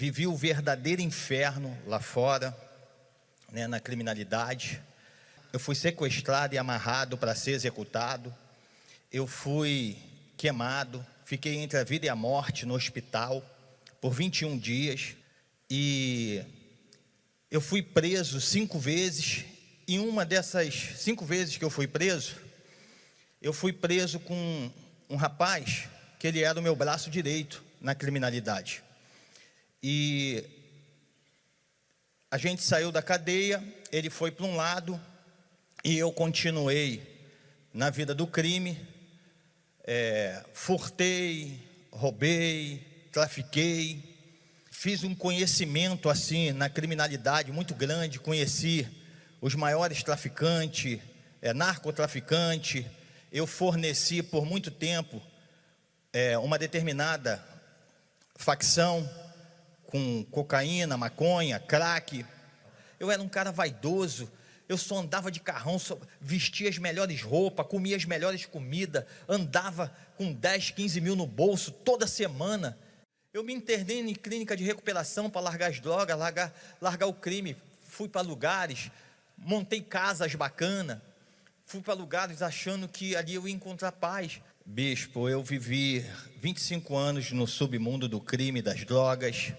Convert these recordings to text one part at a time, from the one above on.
vivi o verdadeiro inferno lá fora, né, na criminalidade. Eu fui sequestrado e amarrado para ser executado. Eu fui queimado, fiquei entre a vida e a morte no hospital por 21 dias. E eu fui preso 5 vezes. E uma dessas 5 vezes que eu fui preso com um rapaz que ele era o meu braço direito na criminalidade. E a gente saiu da cadeia, ele foi para um lado e eu continuei na vida do crime. Furtei, roubei, trafiquei, fiz um conhecimento assim na criminalidade muito grande, conheci os maiores traficantes, narcotraficantes. Eu forneci por muito tempo uma determinada facção com cocaína, maconha, crack. Eu era um cara vaidoso, eu só andava de carrão, só vestia as melhores roupas, comia as melhores comidas, andava com 10, 15 mil no bolso toda semana. Eu me internei em clínica de recuperação para largar as drogas, largar o crime. Fui para lugares, montei casas bacanas, fui para lugares achando que ali eu ia encontrar paz. Bispo, eu vivi 25 anos no submundo do crime, das drogas.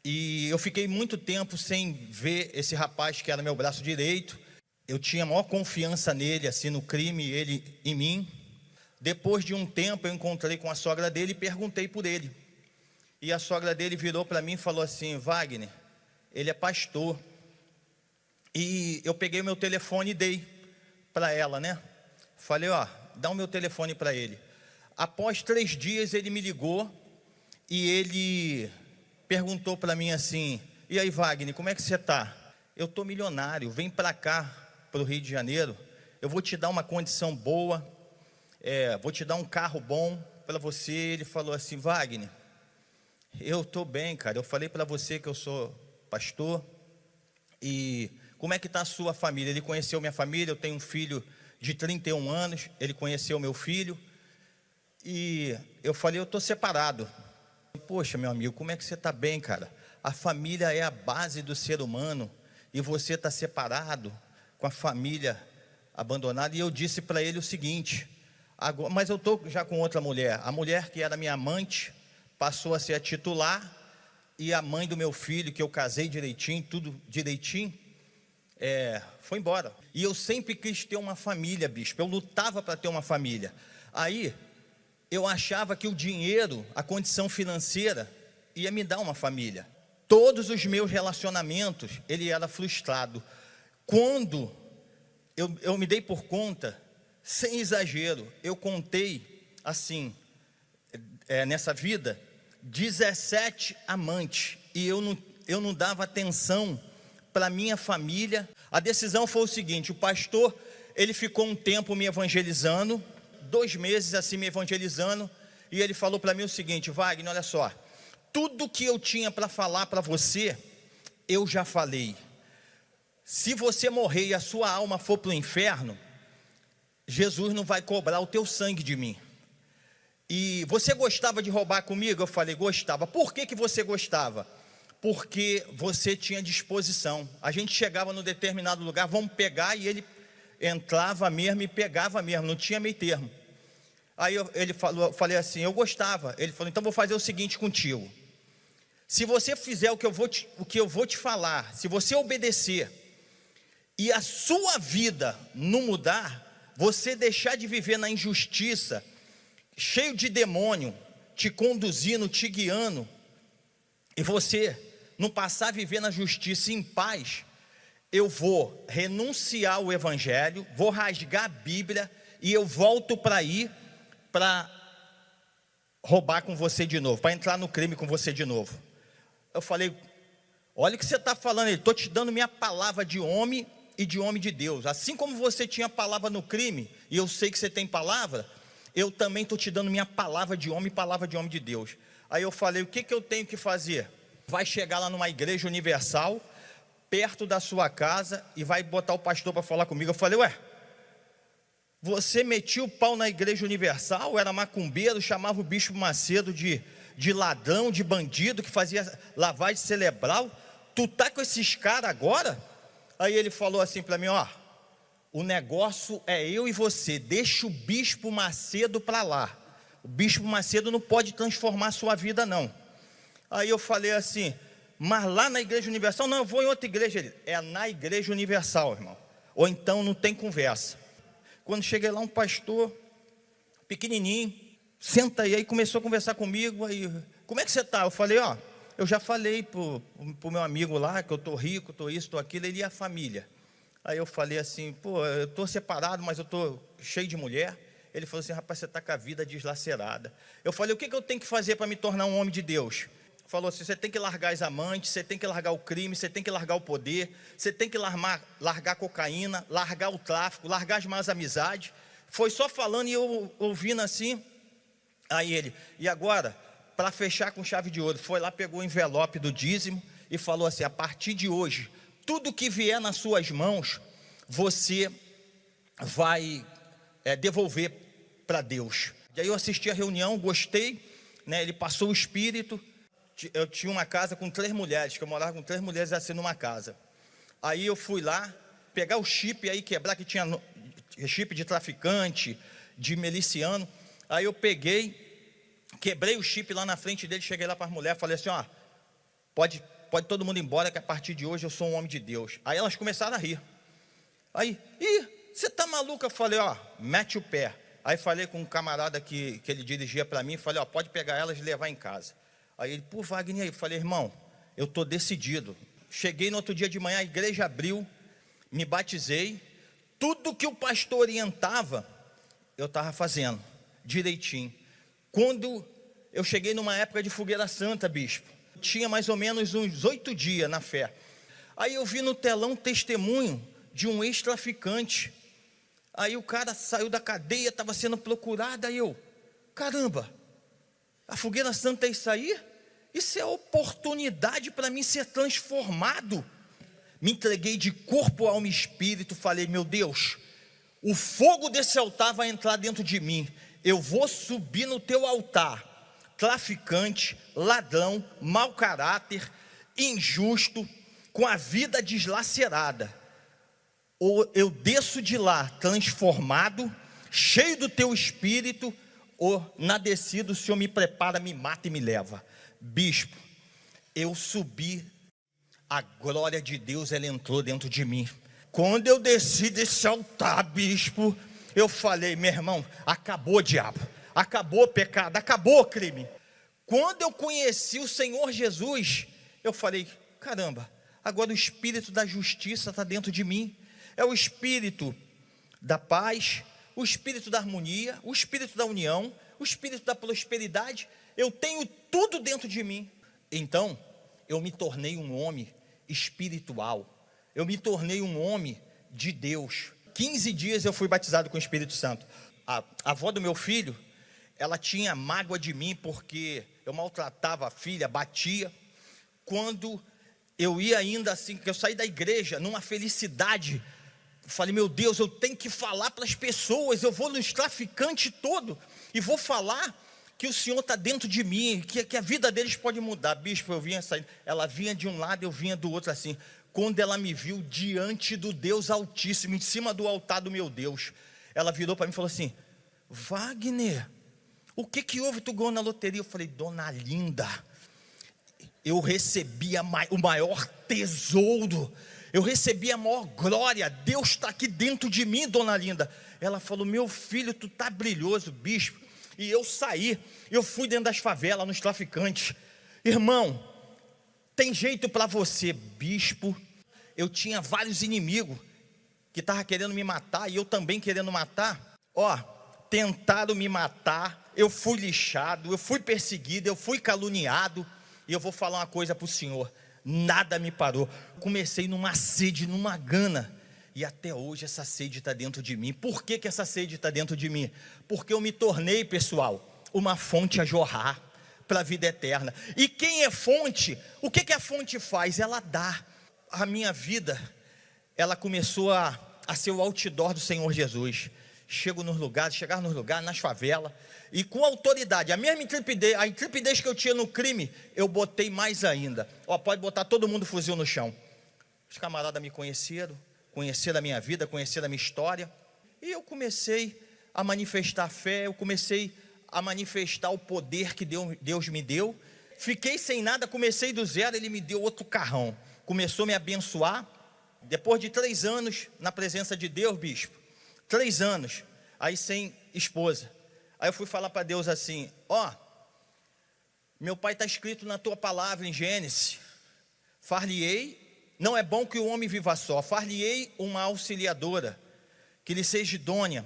E eu fiquei muito tempo sem ver esse rapaz que era meu braço direito. Eu tinha a maior confiança nele, assim, no crime, ele em mim. Depois de um tempo eu encontrei com a sogra dele e perguntei por ele. E a sogra dele virou para mim e falou assim: Wagner, ele é pastor. E eu peguei o meu telefone e dei para ela, né? Falei, dá o meu telefone para ele. Após 3 dias ele me ligou e ele perguntou para mim assim: e aí, Wagner, como é que você está? Eu estou milionário, vem para cá, para o Rio de Janeiro, eu vou te dar uma condição boa, vou te dar um carro bom para você. Ele falou assim: Wagner, eu estou bem, cara, eu falei para você que eu sou pastor, e como é que está a sua família? Ele conheceu minha família, eu tenho um filho de 31 anos, ele conheceu meu filho, e eu falei: eu estou separado. Poxa, meu amigo, como é que você está bem, cara? A família é a base do ser humano, e você está separado, com a família abandonada. E eu disse para ele o seguinte: mas eu estou já com outra mulher. A mulher que era minha amante passou a ser a titular, e a mãe do meu filho, que eu casei direitinho, tudo direitinho, foi embora. E eu sempre quis ter uma família, bispo, eu lutava para ter uma família. Aí eu achava que o dinheiro, a condição financeira, ia me dar uma família. Todos os meus relacionamentos, ele era frustrado. Quando eu me dei por conta, sem exagero, eu contei assim, nessa vida, 17 amantes, e eu não dava atenção para minha família. A decisão foi o seguinte: o pastor, ele ficou um tempo me evangelizando, 2 meses assim me evangelizando, e ele falou para mim o seguinte: Wagner, olha só, tudo que eu tinha para falar para você, eu já falei. Se você morrer e a sua alma for para o inferno, Jesus não vai cobrar o teu sangue de mim. E você gostava de roubar comigo? Eu falei: gostava. Por que você gostava? Porque você tinha disposição. A gente chegava num determinado lugar, vamos pegar, e ele entrava mesmo e pegava mesmo, não tinha meio termo. Aí eu falei assim: eu gostava. Ele falou: então vou fazer o seguinte contigo: se você fizer o que eu vou te falar, se você obedecer, e a sua vida não mudar, você deixar de viver na injustiça, cheio de demônio, te conduzindo, te guiando, e você não passar a viver na justiça em paz, eu vou renunciar ao evangelho, vou rasgar a Bíblia, e eu volto para ir, para roubar com você de novo, para entrar no crime com você de novo. Eu falei: olha o que você está falando. Ele: estou te dando minha palavra de homem e de homem de Deus. Assim como você tinha palavra no crime, e eu sei que você tem palavra, eu também estou te dando minha palavra de homem e palavra de homem de Deus. Aí eu falei: o que eu tenho que fazer? Vai chegar lá numa igreja universal, perto da sua casa, e vai botar o pastor para falar comigo. Eu falei: ué, você metia o pau na igreja universal, era macumbeiro, chamava o bispo Macedo de de ladrão, de bandido, que fazia lavagem cerebral. Tu tá com esses caras agora? Aí ele falou assim para mim, ó, o negócio é eu e você, deixa o Bispo Macedo para lá. O Bispo Macedo não pode transformar a sua vida, não. Aí eu falei assim, mas lá na Igreja Universal? Não, eu vou em outra igreja. Ele, é na Igreja Universal, irmão. Ou então não tem conversa. Quando cheguei lá, um pastor, pequenininho, senta aí começou a conversar comigo. Aí, como é que você está? Eu falei, ó, eu já falei pro meu amigo lá, que eu estou rico, estou isso, estou aquilo, ele e a família. Aí eu falei assim, pô, eu estou separado, mas eu estou cheio de mulher. Ele falou assim, rapaz, você está com a vida deslacerada. Eu falei, o que eu tenho que fazer para me tornar um homem de Deus? Falou assim, você tem que largar as amantes, você tem que largar o crime, você tem que largar o poder, você tem que largar a cocaína, largar o tráfico, largar as más amizades. Foi só falando e eu ouvindo assim. Aí ele, e agora, para fechar com chave de ouro, foi lá, pegou o envelope do dízimo e falou assim, a partir de hoje, tudo que vier nas suas mãos, você vai devolver para Deus. E aí eu assisti a reunião, gostei, né, ele passou o espírito. Eu tinha uma casa com 3 mulheres, que eu morava com 3 mulheres assim numa casa. Aí eu fui lá, pegar o chip aí, quebrar, que tinha chip de traficante, de miliciano. Aí eu peguei, quebrei o chip lá na frente dele, cheguei lá para as mulheres, falei assim, ó, pode todo mundo ir embora, que a partir de hoje eu sou um homem de Deus. Aí elas começaram a rir. Aí, você tá maluca? Eu falei, ó, mete o pé. Aí falei com um camarada que ele dirigia para mim, falei, ó, pode pegar elas e levar em casa. Aí ele, pô, Wagner, eu falei, irmão, eu estou decidido. Cheguei no outro dia de manhã, a igreja abriu, me batizei. Tudo que o pastor orientava, eu estava fazendo, direitinho. Quando eu cheguei numa época de fogueira santa, bispo, tinha mais ou menos uns 8 dias na fé. Aí eu vi no telão um testemunho de um ex-traficante. Aí o cara saiu da cadeia, estava sendo procurado, aí eu, caramba, a fogueira santa é isso aí? Isso é oportunidade para mim ser transformado. Me entreguei de corpo, alma e espírito. Falei, meu Deus, o fogo desse altar vai entrar dentro de mim. Eu vou subir no teu altar. Traficante, ladrão, mau caráter, injusto, com a vida deslacerada. Ou eu desço de lá transformado, cheio do teu espírito, ou na descida o Senhor me prepara, me mata e me leva. Bispo, eu subi, a glória de Deus, ela entrou dentro de mim. Quando eu desci desse altar, bispo, eu falei, meu irmão, acabou o diabo, acabou o pecado, acabou o crime. Quando eu conheci o Senhor Jesus, eu falei, caramba, agora o espírito da justiça está dentro de mim. É o espírito da paz, o espírito da harmonia, o espírito da união, o espírito da prosperidade. Eu tenho tudo dentro de mim. Então, eu me tornei um homem espiritual. Eu me tornei um homem de Deus. 15 dias eu fui batizado com o Espírito Santo. A avó do meu filho, ela tinha mágoa de mim porque eu maltratava a filha, batia. Quando eu ia ainda assim, que eu saí da igreja numa felicidade, falei, meu Deus, eu tenho que falar para as pessoas, eu vou nos traficantes todo e vou falar que o Senhor está dentro de mim, que a vida deles pode mudar. Bispo, eu vinha saindo, ela vinha de um lado, eu vinha do outro assim. Quando ela me viu diante do Deus Altíssimo, em cima do altar do meu Deus, ela virou para mim e falou assim, Wagner, o que houve? Tu ganhou na loteria? Eu falei, dona linda, eu recebi o maior tesouro, eu recebi a maior glória, Deus está aqui dentro de mim, dona linda. Ela falou, meu filho, tu está brilhoso, bispo. E eu saí, eu fui dentro das favelas, nos traficantes. Irmão, tem jeito para você, bispo. Eu tinha vários inimigos que estavam querendo me matar, e eu também querendo matar. Ó, tentaram me matar, eu fui lixado, eu fui perseguido, eu fui caluniado. E eu vou falar uma coisa para o senhor, nada me parou. Comecei numa sede, numa gana, e até hoje essa sede está dentro de mim. Por que essa sede está dentro de mim? Porque eu me tornei, pessoal, uma fonte a jorrar para a vida eterna. E quem é fonte, o que a fonte faz? Ela dá. A minha vida, ela começou a ser o outdoor do Senhor Jesus. chegava nos lugares, nas favelas, e com autoridade, a mesma intrepidez, a intrepidez que eu tinha no crime, eu botei mais ainda. Ó, pode botar todo mundo fuzil no chão. Os camaradas me conheceram a minha vida, conheceram a minha história, e eu comecei a manifestar fé, eu comecei a manifestar o poder que Deus me deu. Fiquei sem nada, comecei do zero, Ele me deu outro carrão, começou a me abençoar. Depois de 3 anos na presença de Deus, bispo, 3 anos, aí sem esposa, aí eu fui falar para Deus assim: ó, meu pai está escrito na tua palavra em Gênesis, far-lhe-ei, não é bom que o homem viva só, far-lhe-ei uma auxiliadora, que lhe seja idônea.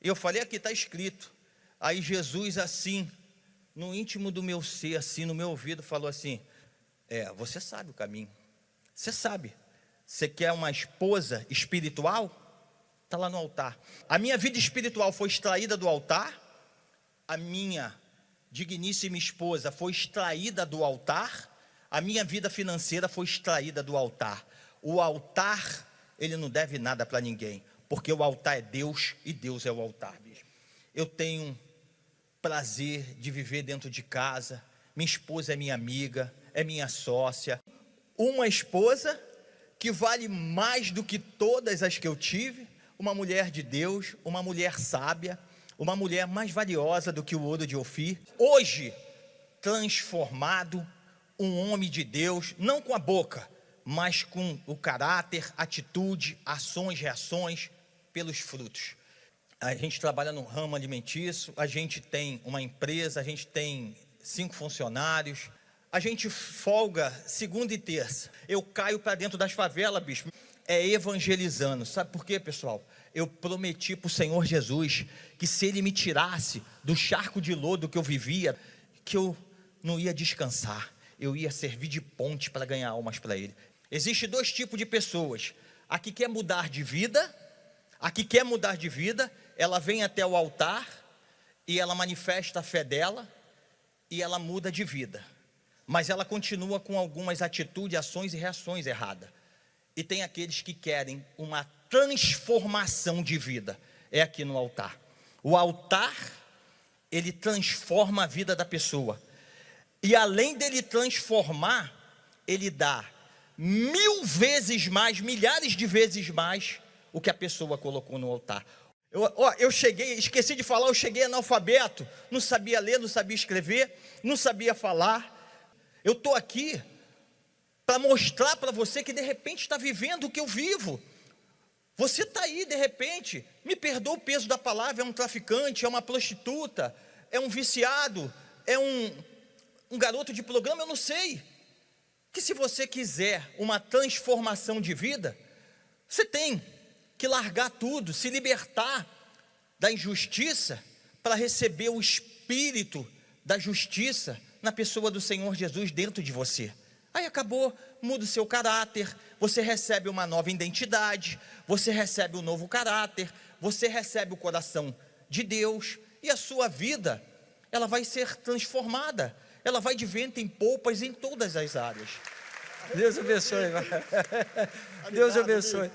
Eu falei, aqui está escrito. Aí Jesus assim, no íntimo do meu ser, assim, no meu ouvido, falou assim: você sabe o caminho, você sabe. Você quer uma esposa espiritual? Está lá no altar. A minha vida espiritual foi extraída do altar. A minha digníssima esposa foi extraída do altar. A minha vida financeira foi extraída do altar. O altar, ele não deve nada para ninguém, porque o altar é Deus e Deus é o altar mesmo. Eu tenho prazer de viver dentro de casa. Minha esposa é minha amiga, é minha sócia. Uma esposa que vale mais do que todas as que eu tive, uma mulher de Deus, uma mulher sábia, uma mulher mais valiosa do que o ouro de Ofir. Hoje, transformado, um homem de Deus, não com a boca, mas com o caráter, atitude, ações, reações, pelos frutos. A gente trabalha no ramo alimentício, a gente tem uma empresa, a gente tem 5 funcionários, a gente folga segunda e terça. Eu caio para dentro das favelas, bispo, evangelizando. Sabe por quê, pessoal? Eu prometi para o Senhor Jesus que se Ele me tirasse do charco de lodo que eu vivia, que eu não ia descansar, eu ia servir de ponte para ganhar almas para Ele. Existem 2 tipos de pessoas: a que quer mudar de vida, ela vem até o altar e ela manifesta a fé dela e ela muda de vida, mas ela continua com algumas atitudes, ações e reações erradas. E tem aqueles que querem uma transformação de vida, é aqui no altar. O altar, ele transforma a vida da pessoa, e além dele transformar, ele dá 1000 vezes mais, milhares de vezes mais o que a pessoa colocou no altar. Eu cheguei, esqueci de falar, eu cheguei analfabeto, não sabia ler, não sabia escrever, não sabia falar. Eu estou aqui para mostrar para você que de repente está vivendo o que eu vivo. Você está aí de repente, me perdoa o peso da palavra, é um traficante, é uma prostituta, é um viciado, é um garoto de programa, eu não sei. Que se você quiser uma transformação de vida, você tem que largar tudo, se libertar da injustiça para receber o espírito da justiça na pessoa do Senhor Jesus dentro de você. Aí acabou, muda o seu caráter, você recebe uma nova identidade, você recebe um novo caráter, você recebe o coração de Deus, e a sua vida, ela vai ser transformada, ela vai de vento em polpas em todas as áreas. Deus abençoe. Deus abençoe.